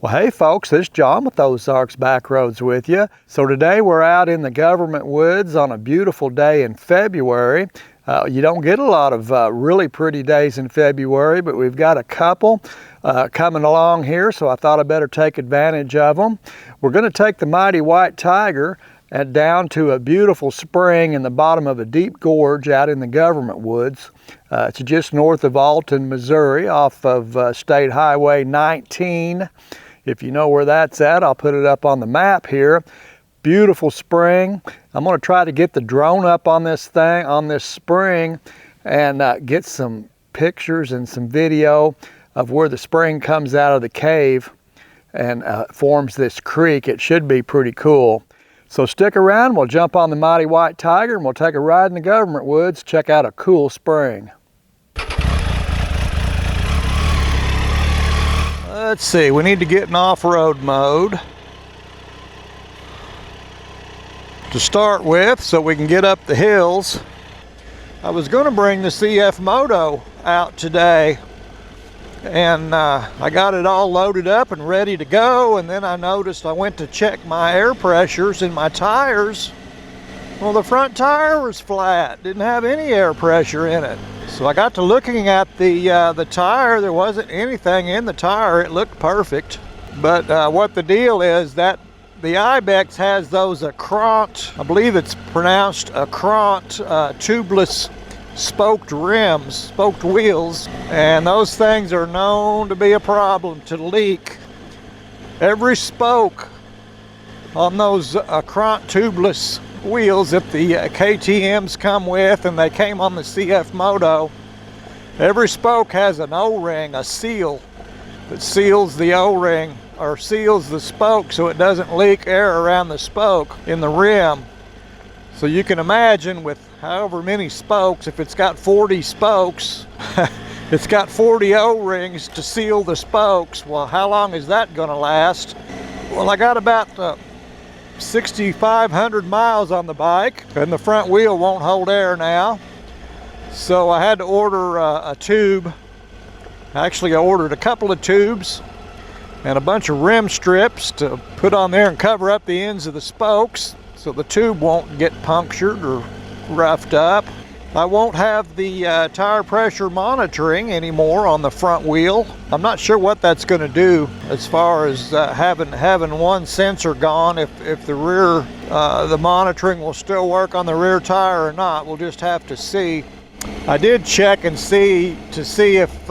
Well, hey folks, this is John with Ozarks Backroads with you. So today we're out in the government woods on a beautiful day in February. You don't get a lot of really pretty days in February, but we've got a couple coming along here, so I thought I'd better take advantage of them. We're going to take the mighty white tiger and down to a beautiful spring in the bottom of a deep gorge out in the government woods. It's just north of Alton, Missouri, off of State Highway 19. If you know where that's at, I'll put it up on the map here. Beautiful spring. I'm going to try to get the drone up on this thing, on this spring, and get some pictures and some video of where the spring comes out of the cave and forms this creek. It should be pretty cool. So stick around, we'll jump on the mighty white tiger and we'll take a ride in the government woods, check out a cool spring. Let's see, we need to get in off-road mode to start with so we can get up the hills. I was going to bring the CF Moto out today, and I got it all loaded up and ready to go, and then I noticed I went to check my air pressures in my tires. Well, the front tire was flat, didn't have any air pressure in it. So I got to looking at the tire. There wasn't anything in the tire. It looked perfect. But what the deal is that the Ibex has those Acront, I believe it's pronounced Acront, tubeless spoked rims, spoked wheels, and those things are known to be a problem, to leak. Every spoke on those Acront tubeless wheels that the KTMs come with, and they came on the CF Moto, every spoke has an O-ring, a seal that seals the O-ring or seals the spoke so it doesn't leak air around the spoke in the rim. So you can imagine with however many spokes, if it's got 40 spokes, it's got 40 O-rings to seal the spokes. Well, how long is that going to last? Well, I got about 6,500 miles on the bike, and the front wheel won't hold air now. So I had to order a tube. Actually, I ordered a couple of tubes and a bunch of rim strips to put on there and cover up the ends of the spokes so the tube won't get punctured or roughed up. I won't have the tire pressure monitoring anymore on the front wheel. I'm not sure what that's going to do as far as having one sensor gone. If the rear, the monitoring will still work on the rear tire or not, we'll just have to see. I did check and see if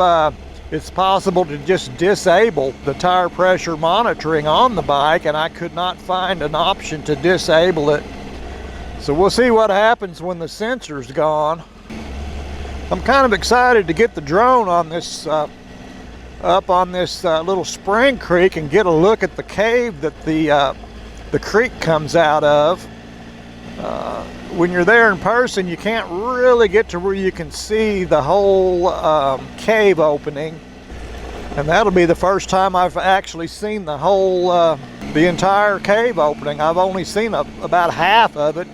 it's possible to just disable the tire pressure monitoring on the bike, and I could not find an option to disable it. So we'll see what happens when the sensor's gone. I'm kind of excited to get the drone on this, up on this little spring creek and get a look at the cave that the creek comes out of. When you're there in person, you can't really get to where you can see the whole cave opening. And that'll be the first time I've actually seen the whole, the entire cave opening. I've only seen about half of it.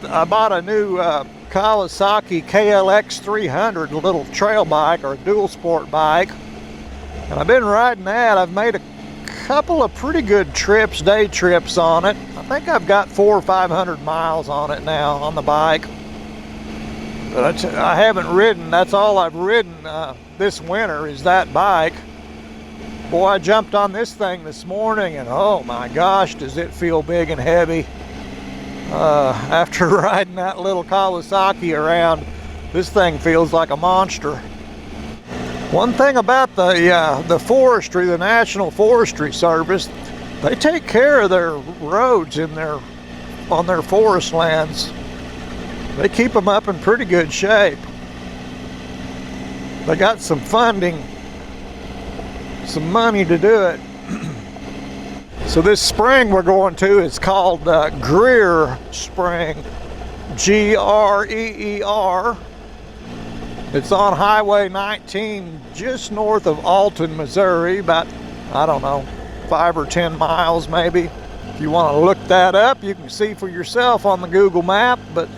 I bought a new Kawasaki KLX 300, a little trail bike or a dual sport bike, and I've been riding that. I've made a couple of pretty good trips, day trips on it. I think I've got 400 or 500 miles on it now on the bike, but I haven't ridden. That's all I've ridden this winter is that bike. Boy, I jumped on this thing this morning and oh my gosh, does it feel big and heavy. After riding that little Kawasaki around, this thing feels like a monster. One thing about the forestry, the National Forestry Service, they take care of their roads on their forest lands. They keep them up in pretty good shape. They got some funding, some money to do it. So this spring we're going to is called Greer Spring, G-R-E-E-R. It's on Highway 19, just north of Alton, Missouri, about, I don't know, 5 or 10 miles maybe. If you want to look that up, you can see for yourself on the Google map, but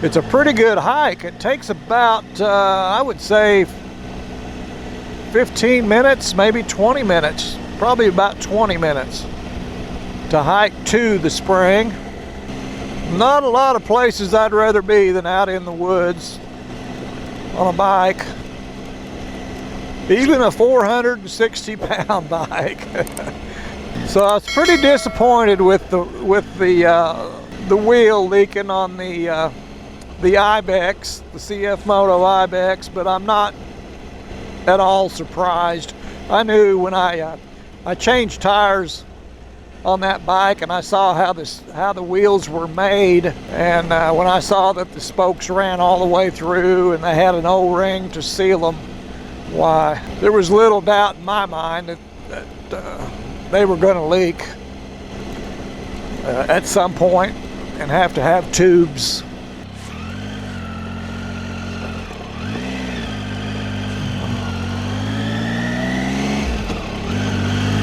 it's a pretty good hike. It takes about, I would say, 15 minutes, maybe 20 minutes probably about 20 minutes to hike to the spring. Not a lot of places I'd rather be than out in the woods on a bike, even a 460-pound bike. So I was pretty disappointed with the wheel leaking on the Ibex, the CF Moto Ibex, but I'm not at all surprised. I knew when I changed tires on that bike and I saw how the wheels were made, and when I saw that the spokes ran all the way through and they had an O-ring to seal them, why, there was little doubt in my mind that they were going to leak at some point and have to have tubes.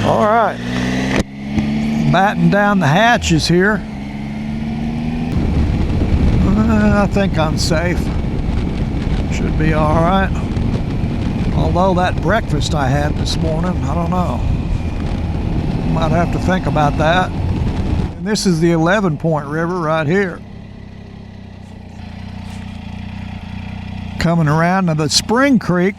All right, batten down the hatches here. I think I'm safe. Should be all right. Although that breakfast I had this morning, I don't know. Might have to think about that. And this is the 11 Point River right here. Coming around to the Spring Creek.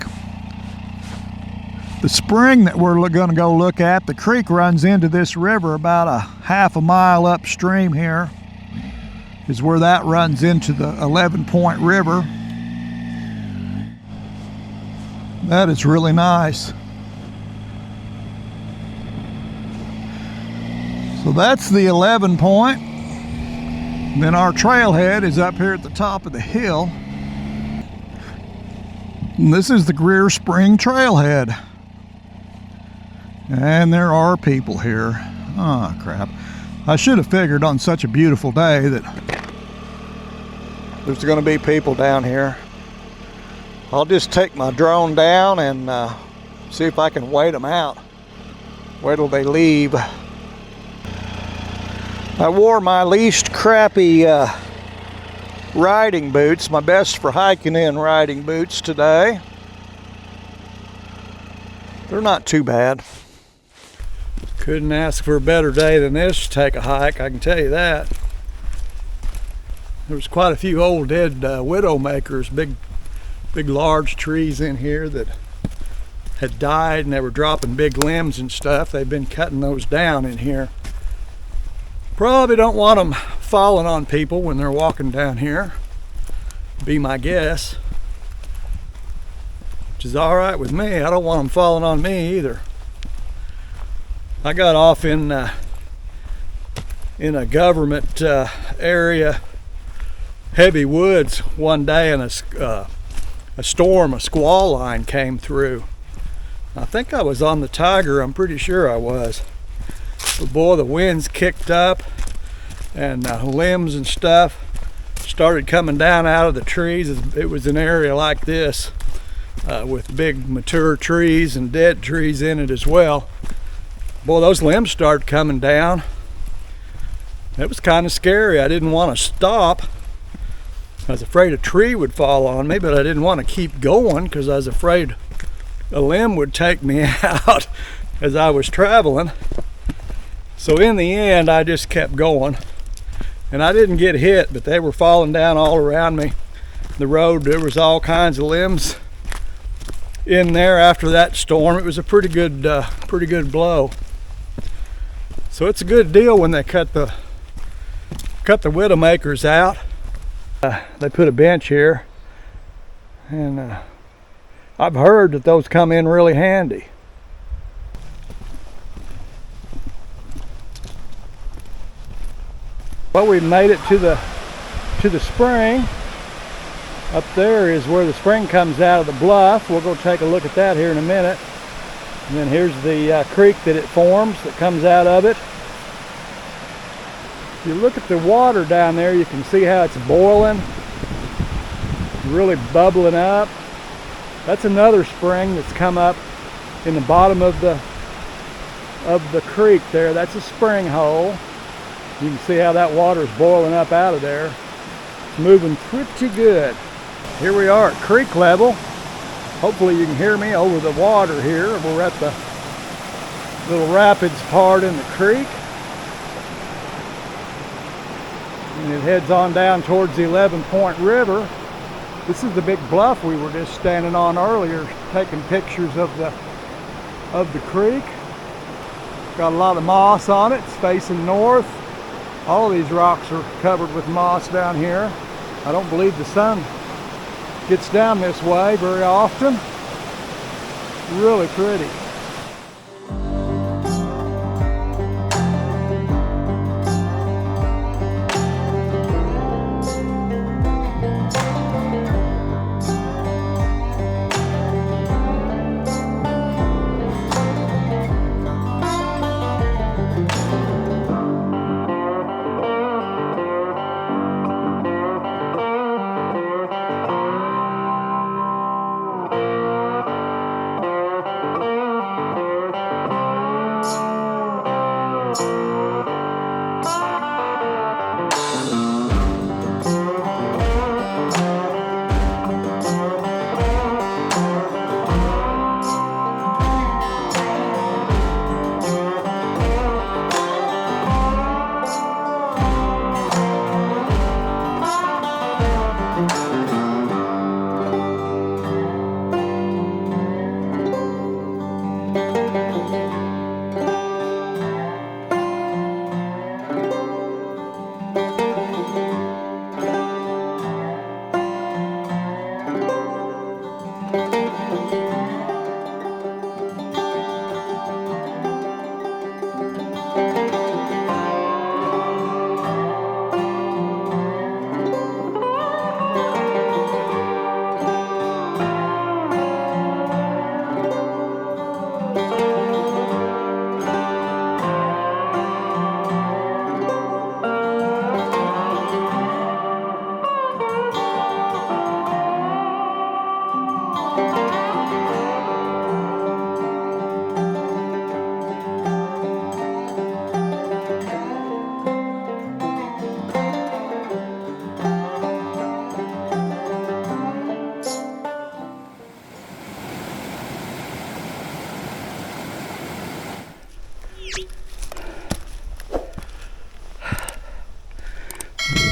The spring that we're going to go look at, the creek runs into this river about a half a mile upstream here, is where that runs into the 11 Point River. That is really nice. So that's the 11 Point. Then our trailhead is up here at the top of the hill. And this is the Greer Spring trailhead. And there are people here. Oh, crap. I should have figured on such a beautiful day that there's going to be people down here. I'll just take my drone down and see if I can wait them out. Wait till they leave. I wore my least crappy riding boots, my best for hiking in riding boots today. They're not too bad. Couldn't ask for a better day than this to take a hike, I can tell you that. There was quite a few old dead widowmakers, big large trees in here that had died and they were dropping big limbs and stuff. They've been cutting those down in here. Probably don't want them falling on people when they're walking down here, be my guess. Which is all right with me. I don't want them falling on me either. I got off in a government area, heavy woods one day, and a storm, a squall line came through. I think I was on the Tiger, I'm pretty sure I was. But boy, the winds kicked up and limbs and stuff started coming down out of the trees. It was an area like this with big mature trees and dead trees in it as well. Boy, those limbs started coming down. It was kind of scary. I didn't want to stop. I was afraid a tree would fall on me, but I didn't want to keep going because I was afraid a limb would take me out as I was traveling. So in the end, I just kept going. And I didn't get hit, but they were falling down all around me. The road, there was all kinds of limbs in there after that storm. It was a pretty good blow. So it's a good deal when they cut the widowmakers out. They put a bench here, and I've heard that those come in really handy. Well, we've made it to the spring. Up there is where the spring comes out of the bluff. We'll go take a look at that here in a minute. And then here's the creek that it forms, that comes out of it. If you look at the water down there, you can see how it's boiling, really bubbling up. That's another spring that's come up in the bottom of the creek there. That's a spring hole. You can see how that water is boiling up out of there. It's moving pretty good. Here we are at creek level. Hopefully you can hear me over the water here. We're at the little rapids part in the creek. And it heads on down towards the 11-Point River. This is the big bluff we were just standing on earlier, taking pictures of the creek. Got a lot of moss on it. It's facing north. All of these rocks are covered with moss down here. I don't believe the sun gets down this way very often. Really pretty.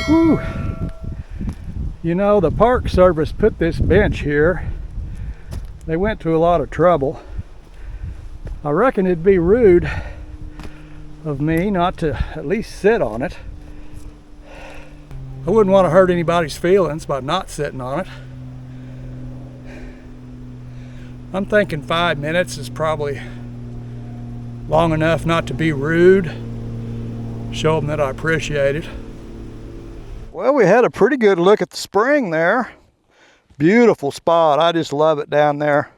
Whew. You know, the Park Service put this bench here. They went to a lot of trouble. I reckon it'd be rude of me not to at least sit on it. I wouldn't want to hurt anybody's feelings by not sitting on it. I'm thinking 5 minutes is probably long enough not to be rude. Show them that I appreciate it. Well, we had a pretty good look at the spring there. Beautiful spot. I just love it down there.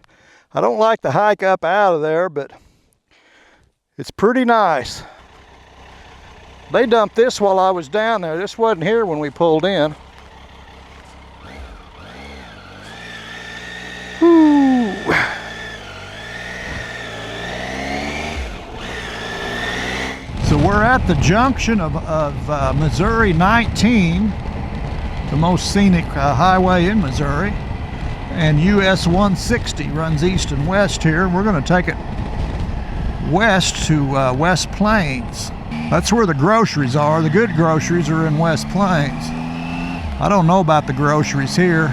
I don't like the hike up out of there, but it's pretty nice. They dumped this while I was down there. This wasn't here when we pulled in. Whew. So we're at the junction of Missouri 19, the most scenic highway in Missouri, and US 160 runs east and west here. We're going to take it west to West Plains. That's where the groceries are. The good groceries are in West Plains. I don't know about the groceries here,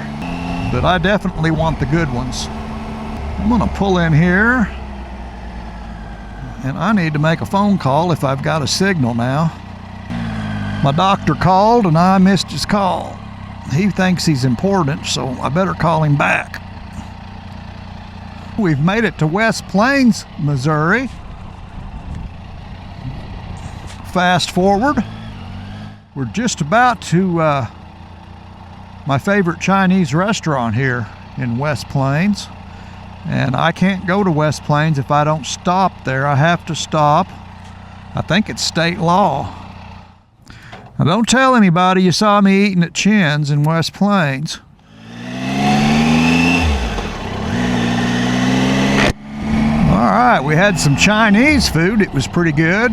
but I definitely want the good ones. I'm going to pull in here. And I need to make a phone call if I've got a signal now. My doctor called and I missed his call. He thinks he's important, so I better call him back. We've made it to West Plains, Missouri. Fast forward. We're just about to my favorite Chinese restaurant here in West Plains. And I can't go to West Plains if I don't stop there. I have to stop. I think it's state law. Now don't tell anybody you saw me eating at Chin's in West Plains. All right, we had some Chinese food. It was pretty good.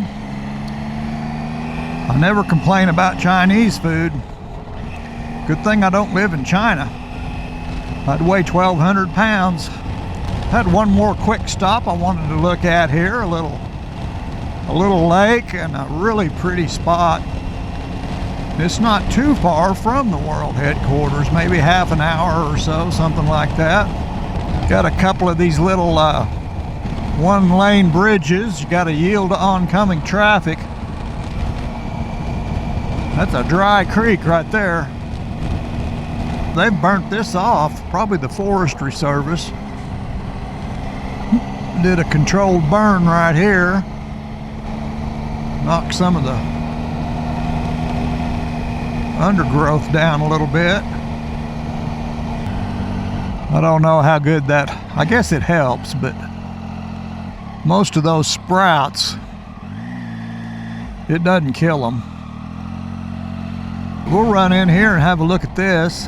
I never complain about Chinese food. Good thing I don't live in China. I'd weigh 1,200 pounds. Had one more quick stop I wanted to look at here, a little a little lake and a really pretty spot. It's not too far from the world headquarters, maybe half an hour or so, something like that. Got a couple of these little one-lane bridges. You got to yield to oncoming traffic. That's a dry creek right there. They've burnt this off, probably the Forestry Service. Did a controlled burn right here. Knocked some of the undergrowth down a little bit. I don't know how good that, I guess it helps, but most of those sprouts, it doesn't kill them. We'll run in here and have a look at this.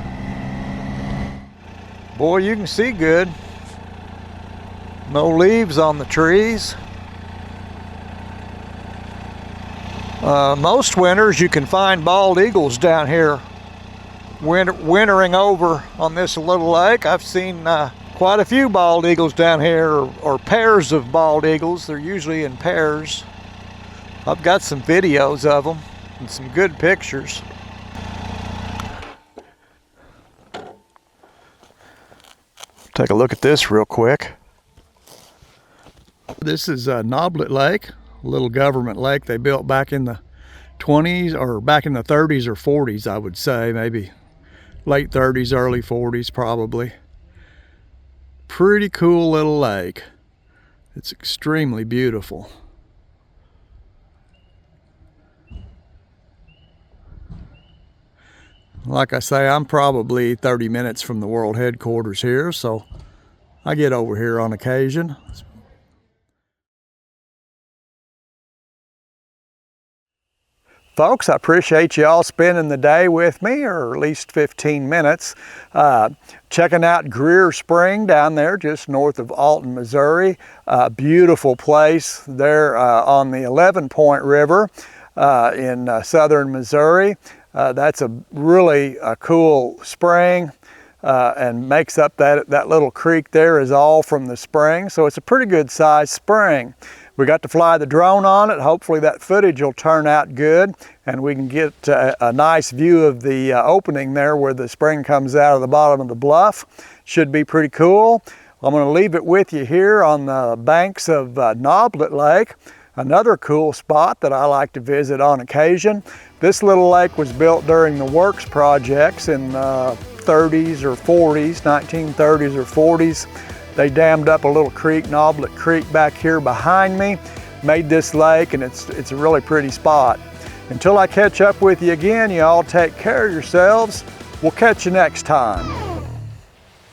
Boy, you can see good. No leaves on the trees. Most winters you can find bald eagles down here wintering over on this little lake. I've seen quite a few bald eagles down here, or pairs of bald eagles. They're usually in pairs. I've got some videos of them and some good pictures. Take a look at this real quick. This is Noblet Lake, a little government lake they built back in the 20s, or back in the 30s or 40s, I would say, maybe late 30s, early 40s probably. Pretty cool little lake. It's extremely beautiful. Like I say, I'm probably 30 minutes from the world headquarters here, so I get over here on occasion. Folks, I appreciate you all spending the day with me, or at least 15 minutes, checking out Greer Spring down there just north of Alton, Missouri. Beautiful place there on the 11-Point River in southern Missouri. That's a really cool spring, and makes up that little creek there is all from the spring. So it's a pretty good sized spring. We got to fly the drone on it. Hopefully that footage will turn out good and we can get a nice view of the opening there where the spring comes out of the bottom of the bluff. Should be pretty cool. I'm going to leave it with you here on the banks of Noblet Lake. Another cool spot that I like to visit on occasion. This little lake was built during the works projects in 30s or 40s, 1930s or 40s. They dammed up a little creek, Noblet Creek, back here behind me, made this lake, and it's a really pretty spot. Until I catch up with you again, you all take care of yourselves. We'll catch you next time.